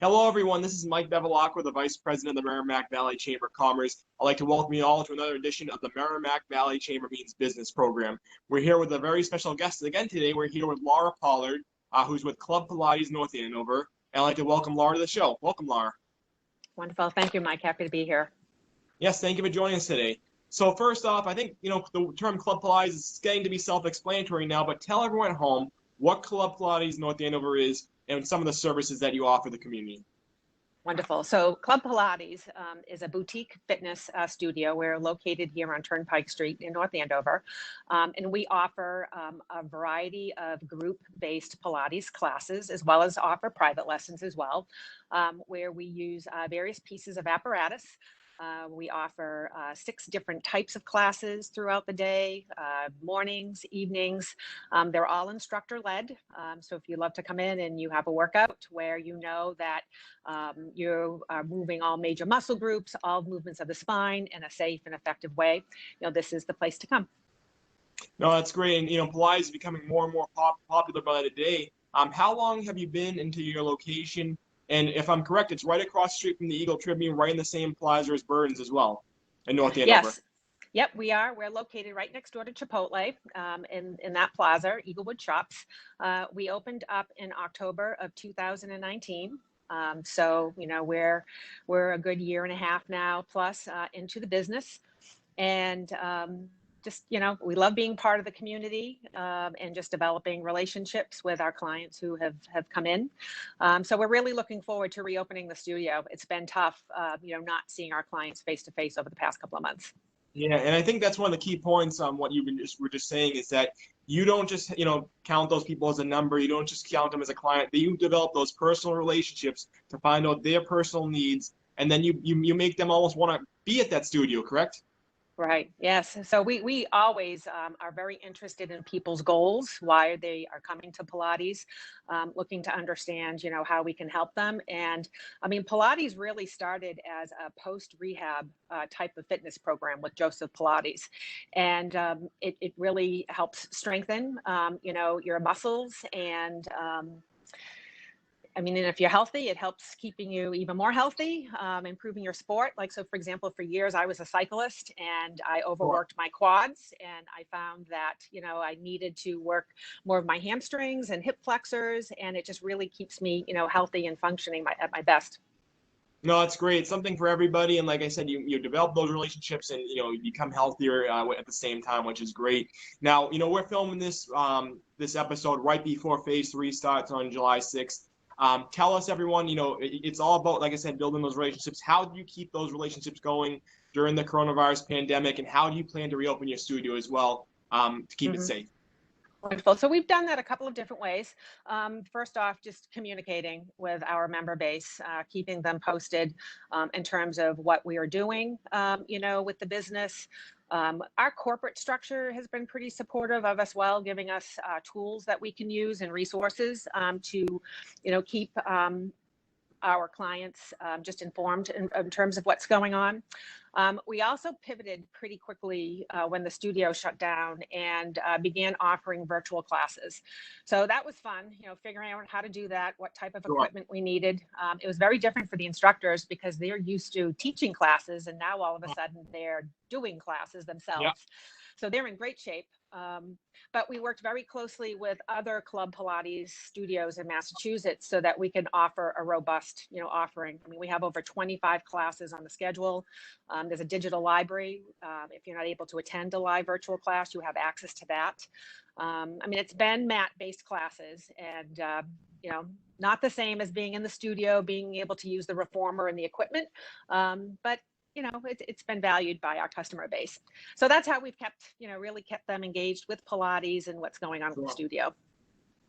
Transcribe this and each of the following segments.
Hello, everyone. This is Mike Bevilacqua, the Vice President of the Merrimack Valley Chamber of Commerce. I'd like to welcome you all to another edition of the Merrimack Valley Chamber Means Business program. We're here with a very special guest again today. We're here with Laura Pollard, who's with Club Pilates North Andover. And I'd like to welcome Laura to the show. Welcome, Laura. Wonderful. Thank you, Mike. Happy to be here. Yes, thank you for joining us today. So first off, I think, the term Club Pilates is getting to be self-explanatory now, but tell everyone at home what Club Pilates North Andover is and some of the services that you offer the community. Wonderful. So Club Pilates is a boutique fitness studio. We're located here on Turnpike Street in North Andover. And we offer a variety of group-based Pilates classes, as well as offer private lessons as well, where we use various pieces of apparatus. We offer 6 different types of classes throughout the day, mornings, evenings. They're all instructor-led. So if you love to come in and you have a workout where you know that you are moving all major muscle groups, all movements of the spine in a safe and effective way, this is the place to come. No, that's great. And, Pilates is becoming more and more popular by the day. How long have you been into your location? And if I'm correct, it's right across the street from the Eagle Tribune, right in the same plaza as Burns as well, in North Andover. Yes. Yep, we are. We're located right next door to Chipotle in that plaza, Eaglewood Shops. We opened up in October of 2019. So, we're a good year and a half now plus into the business. And we love being part of the community and just developing relationships with our clients who have come in. So we're really looking forward to reopening the studio. It's been tough, not seeing our clients face to face over the past couple of months. Yeah, and I think that's one of the key points on what were just saying is that you don't just, count those people as a number. You don't just count them as a client. You develop those personal relationships to find out their personal needs, and then you make them almost want to be at that studio, correct? Right. Yes. So we always are very interested in people's goals, why they are coming to Pilates, looking to understand, how we can help them. And I mean, Pilates really started as a post-rehab type of fitness program with Joseph Pilates. And it really helps strengthen, your muscles and and if you're healthy, it helps keeping you even more healthy, improving your sport. Like, so for example, for years, I was a cyclist and I overworked my quads, and I found that, I needed to work more of my hamstrings and hip flexors, and it just really keeps me, healthy and functioning at my best. No, it's great. It's something for everybody. And like I said, you develop those relationships and, you become healthier at the same time, which is great. Now, we're filming this episode right before Phase 3 starts on July 6th. Tell us, everyone, it's all about, like I said, building those relationships. How do you keep those relationships going during the coronavirus pandemic, and how do you plan to reopen your studio as well to keep it safe? Wonderful. So we've done that a couple of different ways. First off, just communicating with our member base, keeping them posted in terms of what we are doing, with the business. Our corporate structure has been pretty supportive of us, giving us tools that we can use and resources to, keep our clients just informed in terms of what's going on. We also pivoted pretty quickly when the studio shut down and began offering virtual classes. So that was fun, figuring out how to do that, what type of equipment we needed. It was very different for the instructors because they're used to teaching classes, and now all of a sudden they're doing classes themselves. Yeah. So they're in great shape. But we worked very closely with other Club Pilates studios in Massachusetts so that we can offer a robust, offering. I mean, we have over 25 classes on the schedule. There's a digital library. If you're not able to attend a live virtual class, you have access to that. It's been mat-based classes and, not the same as being in the studio, being able to use the reformer and the equipment. But it's been valued by our customer base. So that's how we've really kept them engaged with Pilates and what's going on with the studio.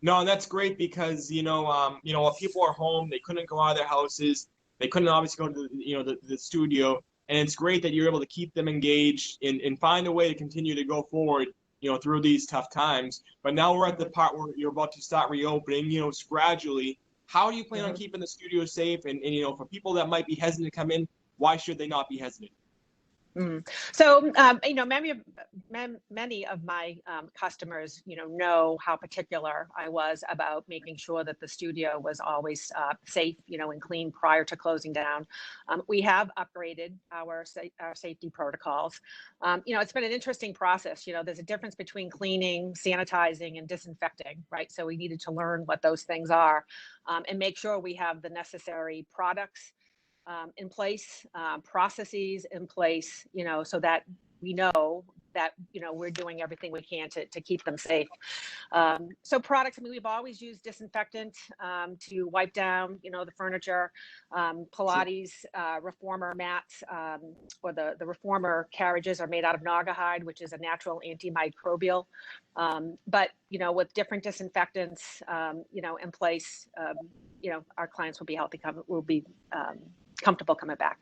No, and that's great because, while people are home, they couldn't go out of their houses. They couldn't obviously go to the studio. And it's great that you're able to keep them engaged and find a way to continue to go forward, through these tough times. But now we're at the part where you're about to start reopening, gradually. How do you plan on keeping the studio safe? And for people that might be hesitant to come in, why should they not be hesitant? So, many of my customers, know how particular I was about making sure that the studio was always safe, and clean prior to closing down. We have upgraded our safety protocols. It's been an interesting process. There's a difference between cleaning, sanitizing, and disinfecting, right? So we needed to learn what those things are, and make sure we have the necessary products in place, processes in place, so that we know that, we're doing everything we can to keep them safe. So products, we've always used disinfectant to wipe down, the furniture, Pilates, reformer mats, or the reformer carriages are made out of naugahyde, which is a natural antimicrobial. But, with different disinfectants, in place, our clients will be comfortable coming back.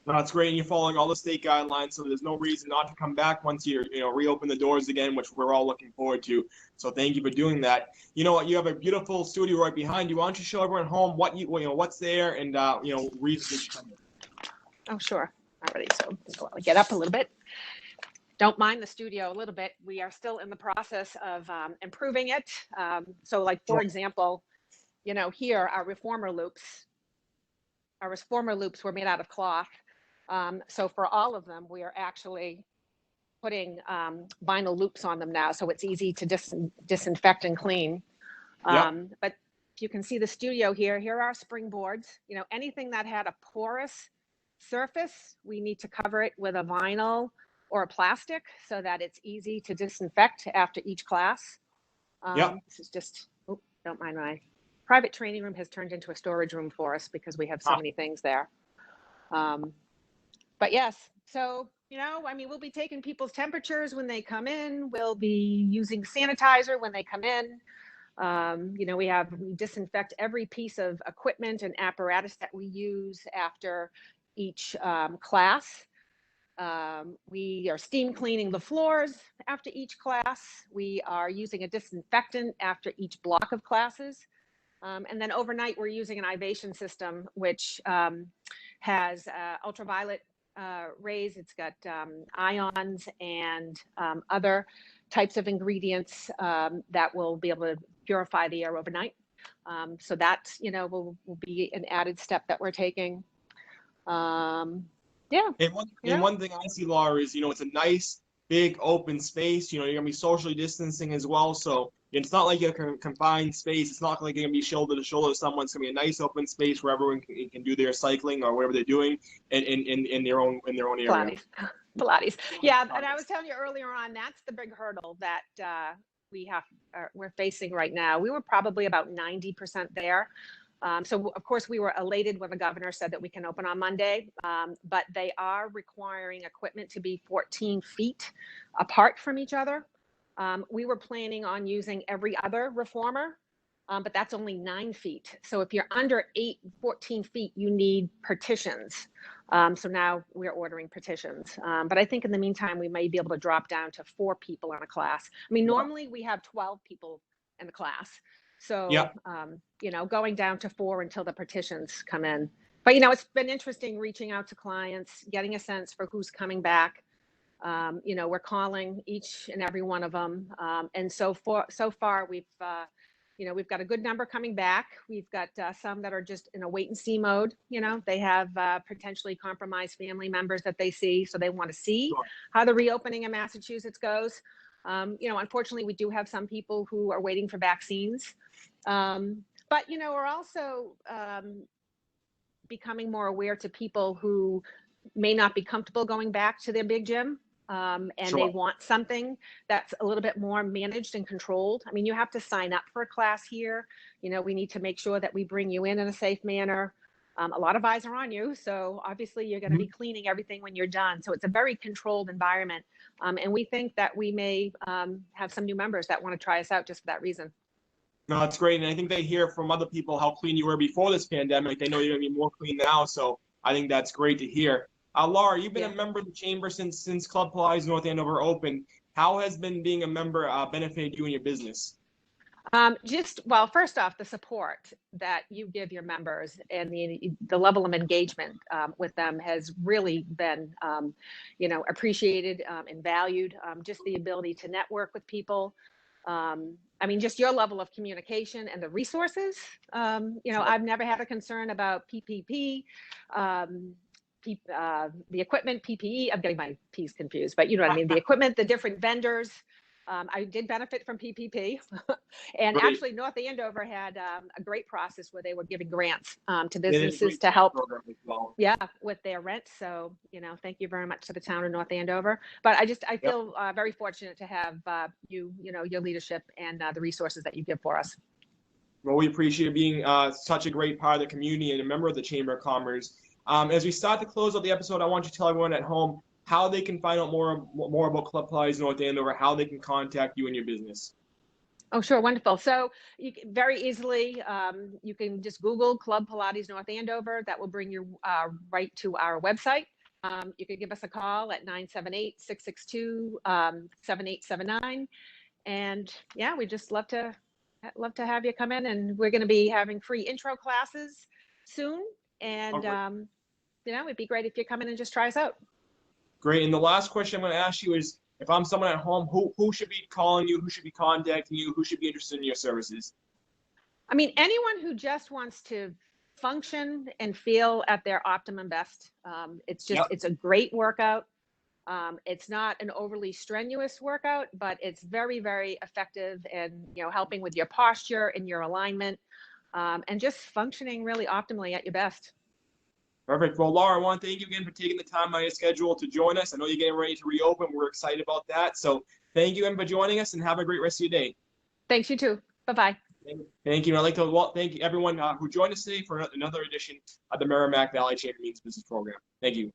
No, that's great. And you're following all the state guidelines, so there's no reason not to come back once you reopen the doors again, which we're all looking forward to. So thank you for doing that. You know what? You have a beautiful studio right behind you. Why don't you show everyone at home what's there and reasons you come in. Oh, sure. Alrighty. So I'll get up a little bit. Don't mind the studio a little bit. We are still in the process of improving it. So, like, for example, here our reformer loops. Our reformer loops were made out of cloth. So for all of them, we are actually putting vinyl loops on them now. So it's easy to disinfect and clean. But you can see the studio here. Here are springboards. Anything that had a porous surface, we need to cover it with a vinyl or a plastic so that it's easy to disinfect after each class. This is just, don't mind my private training room has turned into a storage room for us because we have so many things there. But yes, so, we'll be taking people's temperatures when they come in. We'll be using sanitizer when they come in. We disinfect every piece of equipment and apparatus that we use after each class. We are steam cleaning the floors after each class. We are using a disinfectant after each block of classes. And then overnight, we're using an ivation system, which has ultraviolet rays. It's got ions and other types of ingredients that will be able to purify the air overnight. So that, will be an added step that we're taking. And one thing I see, Laura, is, it's a nice, big, open space. You're going to be socially distancing as well. So it's not like a confined space. It's not like you're going to be shoulder to shoulder with someone. It's going to be a nice open space where everyone can do their cycling or whatever they're doing in their own area. Pilates. Yeah, and I was telling you earlier on, that's the big hurdle that we're facing right now. We were probably about 90% there. So of course we were elated when the governor said that we can open on Monday, but they are requiring equipment to be 14 feet apart from each other. We were planning on using every other reformer, but that's only 9 feet. So if you're under 14 feet, you need partitions. So now we're ordering partitions. But I think in the meantime, we may be able to drop down to 4 people in a class. Normally we have 12 people in the class. So, going down to 4 until the partitions come in. But, it's been interesting reaching out to clients, getting a sense for who's coming back. We're calling each and every one of them. And so far, we've got a good number coming back. We've got some that are just in a wait and see mode. They have potentially compromised family members that they see. So they want to see how the reopening in Massachusetts goes. Unfortunately, we do have some people who are waiting for vaccines. But, we're also becoming more aware to people who may not be comfortable going back to their big gym. They want something that's a little bit more managed and controlled. You have to sign up for a class here. We need to make sure that we bring you in a safe manner. A lot of eyes are on you. So obviously you're going to be cleaning everything when you're done. So it's a very controlled environment. And we think that we may have some new members that want to try us out just for that reason. No, that's great. And I think they hear from other people how clean you were before this pandemic. They know you're going to be more clean now. So I think that's great to hear. Laura, you've been a member of the chamber since Club Pilates North Andover opened. How has being a member benefited you and your business? Well, first off, the support that you give your members and the level of engagement with them has really been, appreciated and valued. Just the ability to network with people. I mean, just your level of communication and the resources. I've never had a concern about PPP. The equipment, PPE, I'm getting my P's confused, but you know what I mean, the equipment, the different vendors. I did benefit from PPP. And Great. actually North Andover had a great process where they were giving grants to businesses to help with their rent. So, thank you very much to the town of North Andover. But I feel very fortunate to have your leadership and the resources that you give for us. Well, we appreciate being such a great part of the community and a member of the Chamber of Commerce. As we start to close out the episode, I want you to tell everyone at home how they can find out more about Club Pilates North Andover, how they can contact you and your business. Oh, sure. Wonderful. So you can very easily, you can just Google Club Pilates North Andover. That will bring you right to our website. You can give us a call at 978-662-7879. And yeah, we just love to have you come in, and we're going to be having free intro classes soon. And, it'd be great if you come in and just try us out. Great. And the last question I'm going to ask you is, if I'm someone at home, who should be calling you, who should be contacting you, who should be interested in your services? I mean, anyone who just wants to function and feel at their optimum best. It's a great workout. It's not an overly strenuous workout, but it's very, very effective in, helping with your posture and your alignment, and just functioning really optimally at your best. Perfect. Well, Laura, I want to thank you again for taking the time out of your schedule to join us. I know you're getting ready to reopen. We're excited about that. So thank you again for joining us, and have a great rest of your day. Thanks, you too. Bye-bye. Thank you. And I'd like to thank everyone who joined us today for another edition of the Merrimack Valley Chamber Means Business Program. Thank you.